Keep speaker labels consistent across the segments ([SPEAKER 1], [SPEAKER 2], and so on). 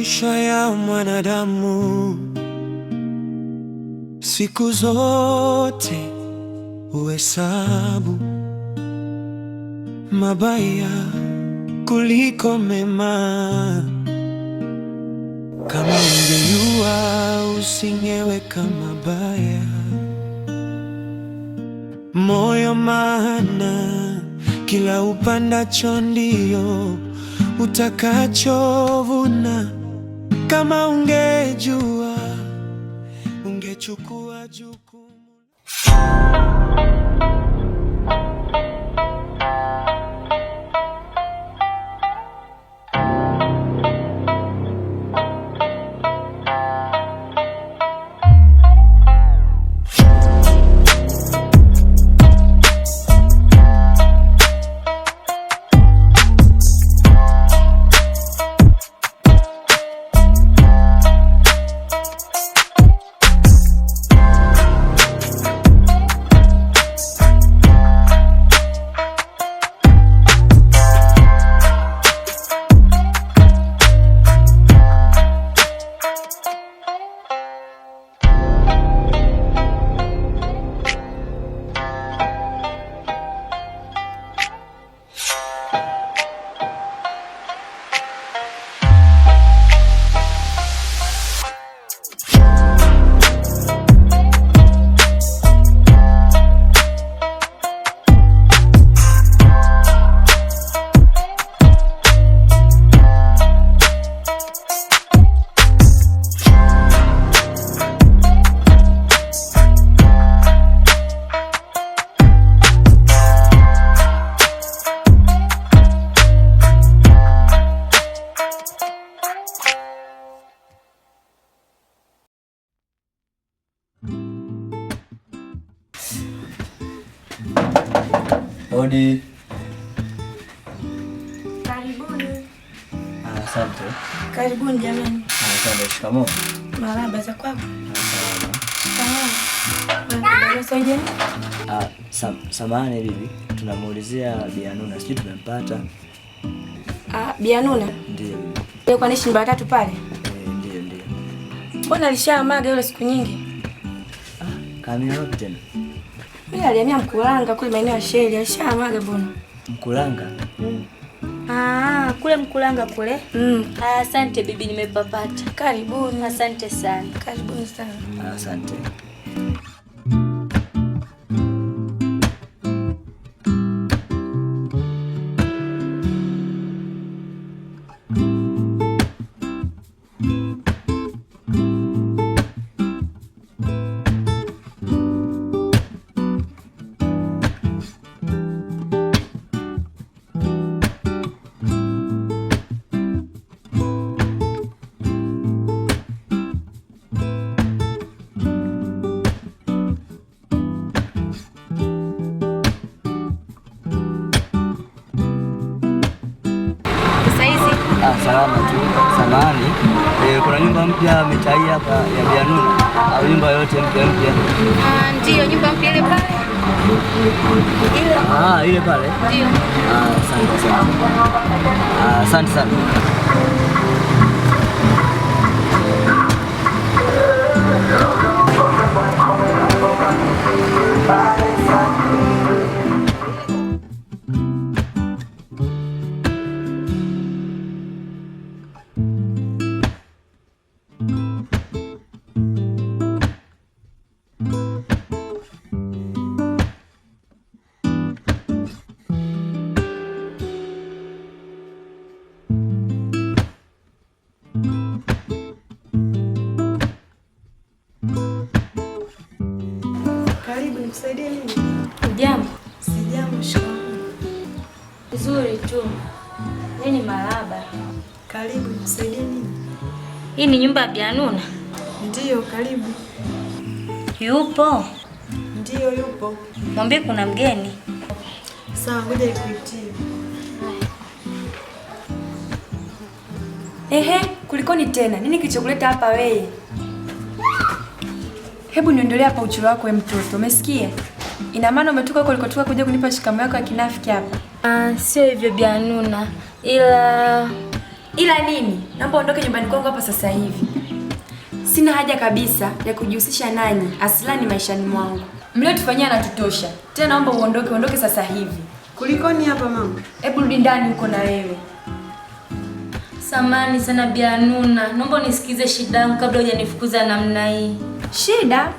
[SPEAKER 1] maisha ya mwanadamu siku zote uhesabu mabaya kuliko mema. Kama ungejua usingeweka mabaya moyo, maana kila upandacho ndio utakachovuna. Kama ungejua ungechukua jukumu.
[SPEAKER 2] Hodi.
[SPEAKER 3] Karibuni.
[SPEAKER 2] Asante.
[SPEAKER 3] Karibuni jamani.
[SPEAKER 2] Asante. Shikamoo.
[SPEAKER 3] Marahaba, za kwako?
[SPEAKER 2] Samahani bibi, tunamuulizia Bi Anuna, sijui tumempata.
[SPEAKER 3] Bi Anuna?
[SPEAKER 2] Ndiyo.
[SPEAKER 3] Leo kwa nini nyumba 3 pale?
[SPEAKER 2] Ndiyo.
[SPEAKER 3] Mbona alishamaga yule siku nyingi?
[SPEAKER 2] Kamia wapi tena?
[SPEAKER 3] Yule alihamia Mkulanga kule maeneo ya Sheli, alishamaga mbona?
[SPEAKER 2] Mkulanga?
[SPEAKER 4] Kule Mkulanga kule? Asante bibi, nimepapata.
[SPEAKER 3] Karibuni.
[SPEAKER 4] Asante sana.
[SPEAKER 3] Karibuni sana.
[SPEAKER 2] Asante. Salama tu. Samahani. Kuna nyumba mpya mitai hapa ya Bi Anuna au nyumba yote mpya?
[SPEAKER 4] Ndio, nyumba mpya ile pale.
[SPEAKER 2] Ile pale?
[SPEAKER 4] Ndio.
[SPEAKER 2] Asante sana. Asante sana.
[SPEAKER 3] Karibu, nikusaidie nini?
[SPEAKER 4] Jambo.
[SPEAKER 3] Sijambo, shikamoo.
[SPEAKER 4] Nzuri tu. Nini marahaba.
[SPEAKER 3] Karibu, nikusaidie nini?
[SPEAKER 4] Hii ni nyumba ya Bi Anuna?
[SPEAKER 3] Ndiyo, karibu.
[SPEAKER 4] Yupo?
[SPEAKER 3] Ndiyo, yupo.
[SPEAKER 4] Mwambie kuna mgeni.
[SPEAKER 3] Sawa, ngoja nikuitie. Kulikoni tena? Nini kilichokuleta hapa wewe? Hebu niondolee hapa uchuro wako wewe mtoto, umesikia? Ina maana umetoka huko ulikotoka kuja kunipa shikamo yako ya kinafiki hapa?
[SPEAKER 4] Sio hivyo Bi Anuna. Ila
[SPEAKER 3] Ila nini? Naomba ondoke nyumbani kwangu hapa sasa hivi. Sina haja kabisa ya kujihusisha nanyi asilani maishani mwangu. Mliotufanyia yanatutosha. Tena naomba uondoke sasa hivi.
[SPEAKER 5] Kulikoni hapa mama?
[SPEAKER 3] Hebu rudi ndani huko na wewe.
[SPEAKER 4] Samahani sana Bi Anuna. Naomba unisikize shida yangu kabla hujanifukuza namna hii.
[SPEAKER 3] Shida?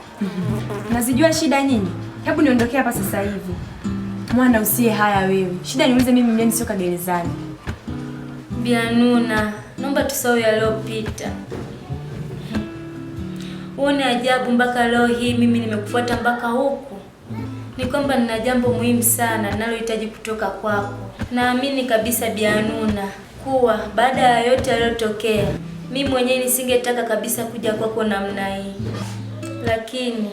[SPEAKER 3] Nazijua shida nyinyi. Hebu niondokee hapa sasa hivi. Mwana usiye haya wewe. Shida niulize mimi mleni sio gerezani.
[SPEAKER 4] Bi Anuna, naomba tusahau yaliyopita. Uone ajabu mpaka leo hii mimi nimekufuata mpaka huku. Ni kwamba nina jambo muhimu sana ninalohitaji kutoka kwako. Naamini kabisa Bi Anuna kuwa baada ya yote yaliyotokea, mimi mwenyewe nisingetaka kabisa kuja kwako namna hii. Lakini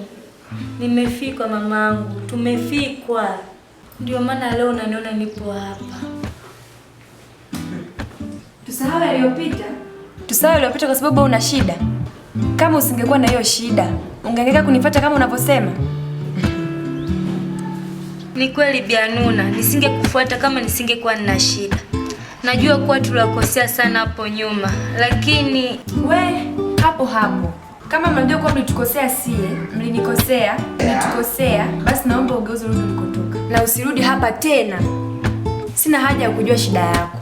[SPEAKER 4] nimefikwa mamangu, tumefikwa. Ndio maana leo unaniona nipo hapa.
[SPEAKER 3] Tusahau yaliyopita? Tusahau yaliyopita kwa sababu una shida. Kama usingekuwa na hiyo shida, ungehangaika kunifuata kama unavyosema?
[SPEAKER 4] Ni kweli Bi Anuna, nisingekufuata kama nisingekuwa nina shida. Najua kuwa tuliwakosea sana hapo nyuma, lakini
[SPEAKER 3] hapo kama mnajua kuwa mlitukosea mlitukosea, basi naomba ugeuze rudi ulikotoka. Na usirudi hapa tena. Sina haja ya kujua shida yako.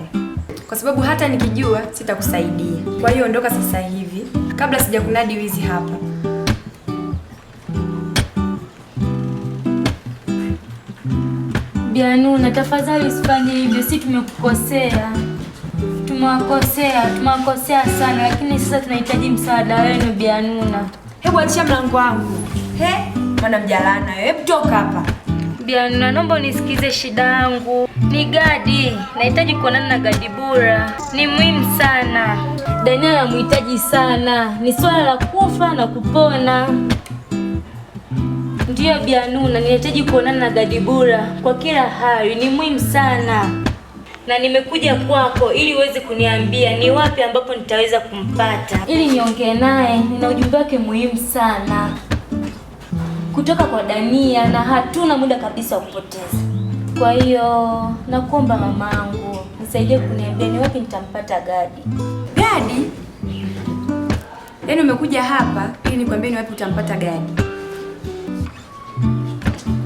[SPEAKER 3] Kwa sababu hata nikijua sitakusaidia. Kwa hiyo ondoka sasa hivi kabla sijakunadi wizi hapa.
[SPEAKER 4] Bi Anuna, tafadhali usifanye hivyo. Si tumekukosea. Tumewakosea sana, lakini sasa tunahitaji msaada wenu Bi Anuna.
[SPEAKER 3] Hebu achia mlango wangu. Mwana mjalana wewe, hebu toka hapa.
[SPEAKER 4] Bi Anuna, naomba unisikize shida yangu. Ni Gadi. Nahitaji kuonana na Gadi Bura. Ni muhimu sana. Daniel anamhitaji sana. Ni swala la kufa na kupona. Ndiyo Bi Anuna, ninahitaji kuonana na Gadi Bura kwa kila hali. Ni muhimu sana. Na nimekuja kwako ili uweze kuniambia ni wapi ambapo nitaweza kumpata ili niongee naye. Nina ujumbe wake muhimu sana kutoka kwa Dania na hatuna muda kabisa wa kupoteza. Kwa hiyo nakuomba mamangu, nisaidie kuniambia ni wapi nitampata Gadi.
[SPEAKER 3] Gadi? Yaani umekuja hapa ili nikwambie ni wapi utampata Gadi?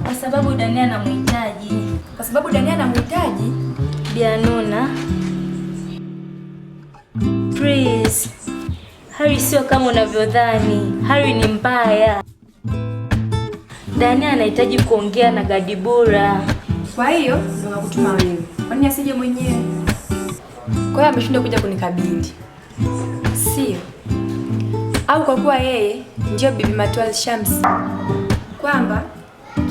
[SPEAKER 4] Kwa sababu Dania anamhitaji.
[SPEAKER 3] Kwa sababu Dania anamhitaji?
[SPEAKER 4] Bi Anuna, please. Hali sio kama unavyodhani. Hali ni mbaya. Dania anahitaji kuongea na Gadi Bura.
[SPEAKER 3] Kwa hiyo ndio nakutuma wewe. Kwa nini asije mwenyewe? Kwa hiyo ameshindwa kuja kunikabili. Sio? Au kwa kuwa yeye ndio Bibi Matwal Shams, kwamba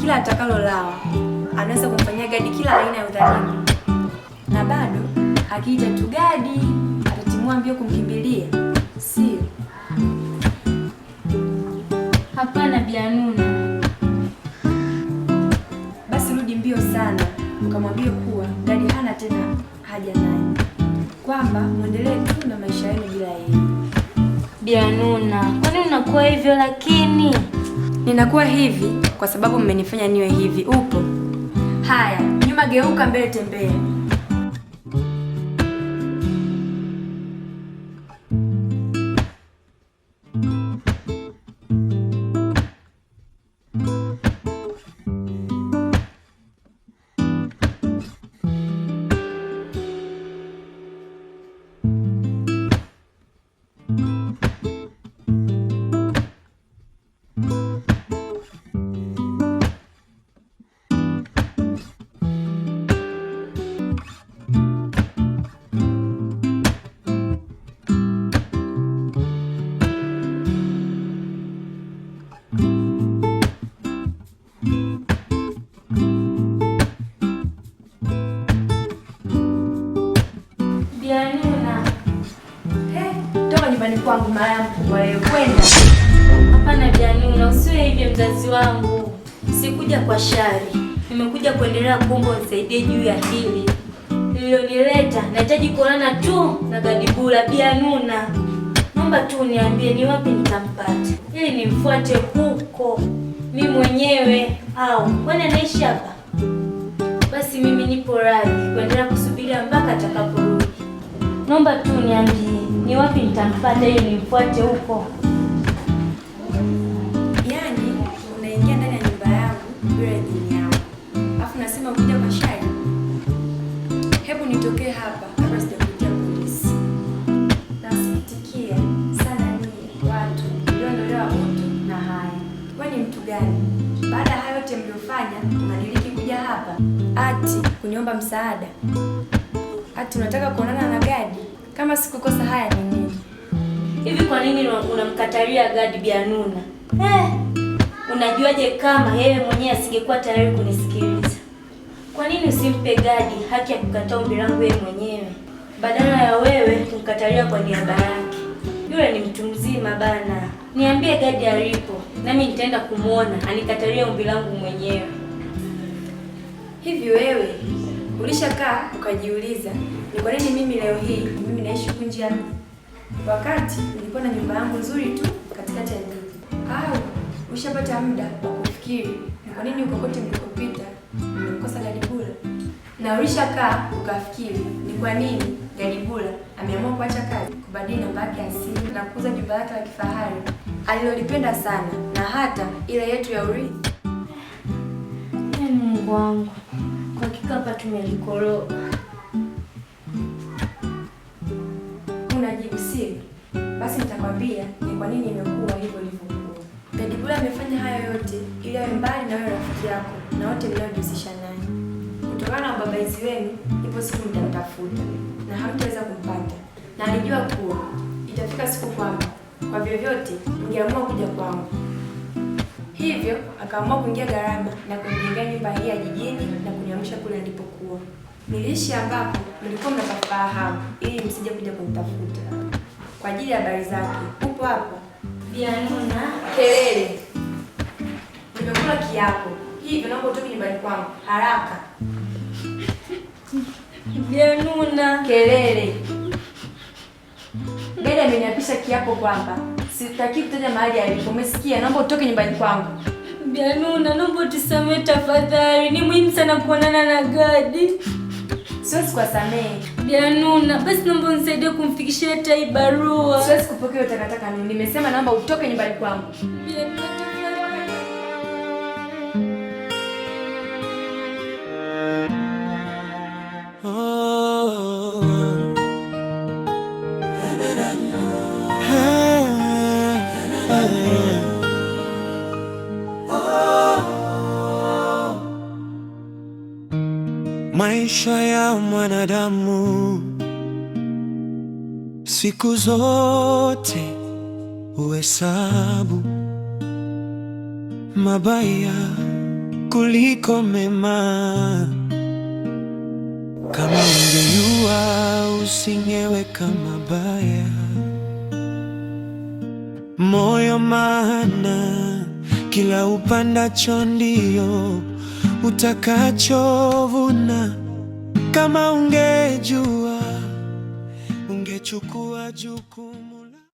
[SPEAKER 3] kila atakalo lao anaweza kumfanyia Gadi kila aina ya udhalimu. Na bado akiita tu Gadi atatimua mbio kumkimbilia. Sio?
[SPEAKER 4] Hapana Bi Anuna.
[SPEAKER 3] Basi rudi mbio sana ukamwambie kuwa Gadi hana tena haja naye, kwamba muendelee tu na maisha yenu bila yeye.
[SPEAKER 4] Bi Anuna, kwa nini unakuwa hivyo? Lakini
[SPEAKER 3] ninakuwa hivi kwa sababu mmenifanya niwe hivi. Upo? Haya, nyuma geuka, mbele tembea. Nyumbani kwangu mara mkubwa leo kwenda.
[SPEAKER 4] Hapana Bi Anuna, usiwe hivyo mzazi wangu. Sikuja kwa shari. Nimekuja kuendelea kuomba unisaidie juu ya hili lililonileta. Nahitaji kuonana tu na Gadi Bura. Bi Anuna, naomba tu uniambie ni wapi nitampata ili nimfuate huko mimi mwenyewe, au kwani anaishi hapa? Basi mimi nipo radhi kuendelea kusubiria mpaka atakaporudi. Naomba tu niambie ni wapi nitampata ili nimfuate huko.
[SPEAKER 3] Yaani unaingia ndani ya nyumba yangu bila idhini yangu, alafu nasema kuja kwa shari? Hebu nitokee hapa kabla sijakutia polisi. Nasikitikia sana nyinyi watu mliondolewa utu na haya. Wewe ni mtu gani? Baada ya hayo yote mliofanya, unadiriki kuja hapa ati kuniomba msaada? Ati unataka kuonana na Gadi? Kama sikukosa haya ni nini?
[SPEAKER 4] Hivi kwa nini unamkatalia Gadi Bianuna? Unajuaje kama yeye mwenyewe asingekuwa tayari kunisikiliza? Kwa nini usimpe Gadi haki ya kukataa ombi langu yeye mwenyewe badala ya wewe kumkatalia kwa niaba yake? Yule ni mtu mzima bana. Niambie Gadi alipo, nami nitaenda kumuona anikatalia ombi langu mwenyewe.
[SPEAKER 3] Hivi wewe ulishakaa ukajiuliza ni kwa nini mimi leo hii naishi huku njiani wakati nilikuwa na nyumba yangu nzuri tu katikati ya jiji? Au ushapata muda wa kufikiri ni kwa nini uko kote mlikopita mmekosa Gadibula? Na ulishakaa ukafikiri ni kwa nini Gadibula ameamua kuacha kazi, kubadili namba yake ya simu na kuuza jumba lake la kifahari alilolipenda sana na hata ile yetu ya urithi?
[SPEAKER 4] Mungu wangu, kwa hakika hapa tumelikoroga.
[SPEAKER 3] Unajibu siri? Basi nitakwambia ni kwa nini imekuwa hivyo ilivyokuwa. Gadibula amefanya hayo yote ili awe mbali na wewe rafiki yako na wote mnaojihusisha naye. Kutokana na ubabaizi wenu, ipo siku mtamtafuta na hamtaweza kumpata, na alijua kuwa itafika siku kwamba kwa vyovyote mngeamua kuja kwangu. Hivyo akaamua kuingia gharama na kunijengea nyumba hii ya jijini na kuniamsha kule nilipokuwa. Niliishi ambapo mlikuwa mnapafahamu ili msije kuja kunitafuta. Kwa ajili ya habari zake, upo hapa
[SPEAKER 4] Bianuna.
[SPEAKER 3] Kelele. Nimekula kiapo. Hivyo naomba utoke nyumbani kwangu haraka.
[SPEAKER 4] Bianuna.
[SPEAKER 3] Kelele. Gadi ameniapisha kiapo kwamba sitaki kutaja mahali alipo. Umesikia? Naomba utoke nyumbani kwangu.
[SPEAKER 4] Bianuna, naomba utisamehe tafadhali. Ni muhimu sana kuonana na Gadi.
[SPEAKER 3] Siwezi kuwasamehe.
[SPEAKER 4] Bianuna, basi naomba unisaidie kumfikishia hata hii barua.
[SPEAKER 3] Siwezi kupokea takataka nini. Nimesema naomba utoke nyumbani kwangu.
[SPEAKER 4] Bianuna.
[SPEAKER 1] Maisha ya mwanadamu siku zote huhesabu mabaya kuliko mema. Kama ungejua usingeweka mabaya moyo, maana kila upandacho ndio utakachovuna. Kama ungejua ungechukua jukumu.